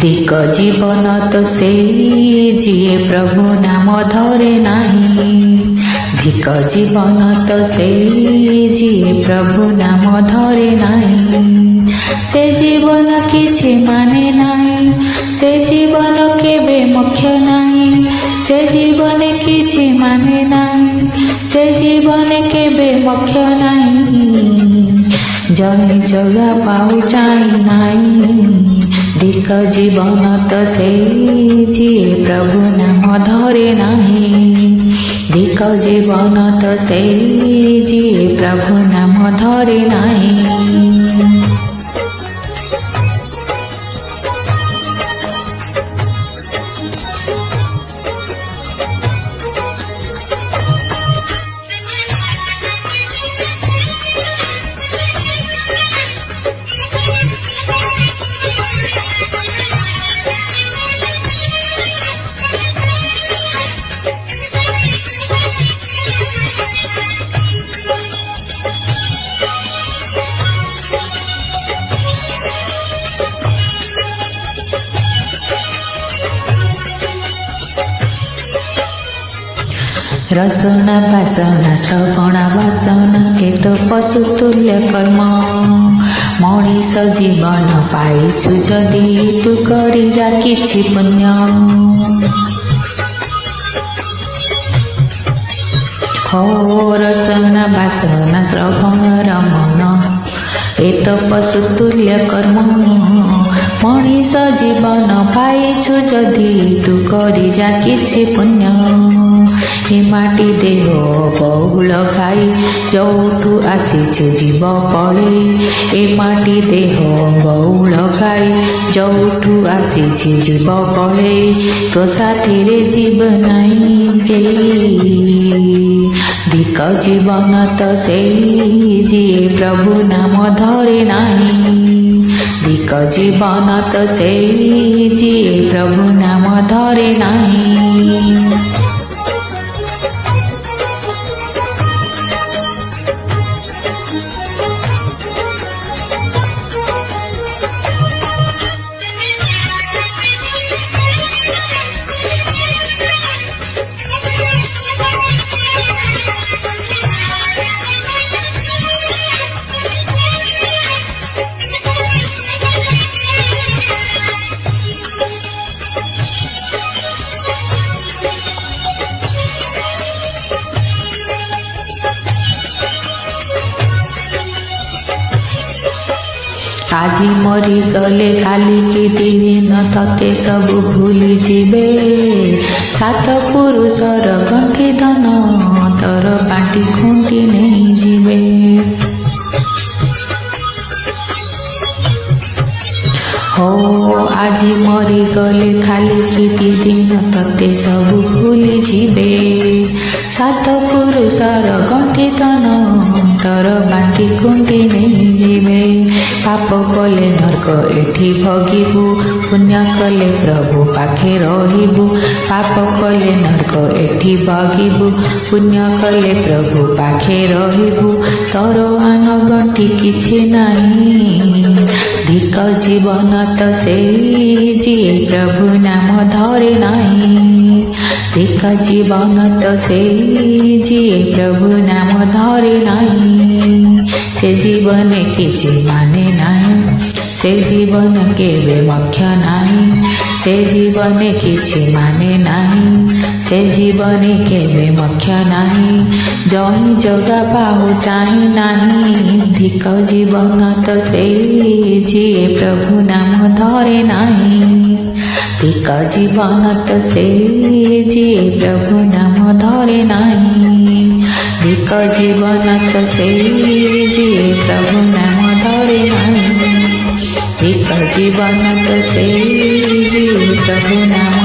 ଧିକ ଜୀବନ ତ ସେଇ ଯିଏ ପ୍ରଭୁ ନାମ ଧରେ ନାହିଁ। ଧିକ ଜୀବନ ତ ସେଇ ଯିଏ ପ୍ରଭୁ ନାମ ଧରେ ନାହିଁ। ସେ ଜୀବନ କିଛି ମାନେ ନାହିଁ, ସେ ଜୀବନ କେବେ ମୋକ୍ଷ ନାହିଁ। ସେ ଜୀବନ କିଛି ମାନେ ନାହିଁ, ସେ ଜୀବନ କେବେ ମୋକ୍ଷ ନାହିଁ। ଜଣେ ଜଗା ପାଉ ଚାହିଁ ନାହିଁ। ଧିକ ଜୀବନ ତ ସେଇ ଯିଏ ପ୍ରଭୁ ନାମ ଧରେ ନାହିଁ। ଧିକ ଜୀବନ ତ ସେଇ ଯିଏ ପ୍ରଭୁ ନାମ ଧରେ ନାହିଁ। रसना बासना श्रवणा वासना ए तो पशु तुल्य कर्म। मनीष जीवन पाइछु जदि तू करी जा किछि पुण्य। हो रसना बासना श्रवण रमण ए तो पशु तुल्य कर्म। मनीष जीवन पाइछु जदि तू करी जा किछि पुण्य। हे माटी देह बहुल खाई जोठू आसीछु जीव पड़े। ए माटी देह बहुल खाई जोठू आसीछि जीव पड़े। तो साथी रे जीव नहीं केही। धिक जीवन तो सेई जिए प्रभु नाम धरे नाही। धिक जीवन तो सेई जिए प्रभु नाम धरे नाही। আজি मरी गले खाली की दिन तते सब भूली जीवे। सात पुरुषर गंठी धन तर बाटी खुंटी नहीं जीवे। हो আজি मरी गले खाली की दिन तते सब भूली जीवे। सात पुरुषर गंठी धन तर बाटी खुंटी नहीं जीवे। पाप कले नरक एठी भोगिबु, पुण्य कले प्रभु पाखे रहिबु। पाप कले नरक एठी भोगिबु, पुण्य कले प्रभु पाखे रहिबु। तोर आन गंठी किछि नाही। धिक जीवन तो सेई जिए प्रभु नाम धरे नाही। धिक जीवन तो सेई जिए प्रभु नाम धरे नाही। से जीवन किछि माने नाही, से जीवन केबे मोक्ष नाही। से जीवन किछि माने नाही, से जीवन केबे मोक्ष नाही। जही जगा पाहु चाही नाही। धिक जीवन तो सेई जिए प्रभु नाम धरे नाही। धिक जीवन तो सेई जिए प्रभु नाम धरे नाही। धिक जीवन तो सेई जिए प्रभु नाम धरे नाही। धिक जीवन तो सेई जिए प्रभु नाम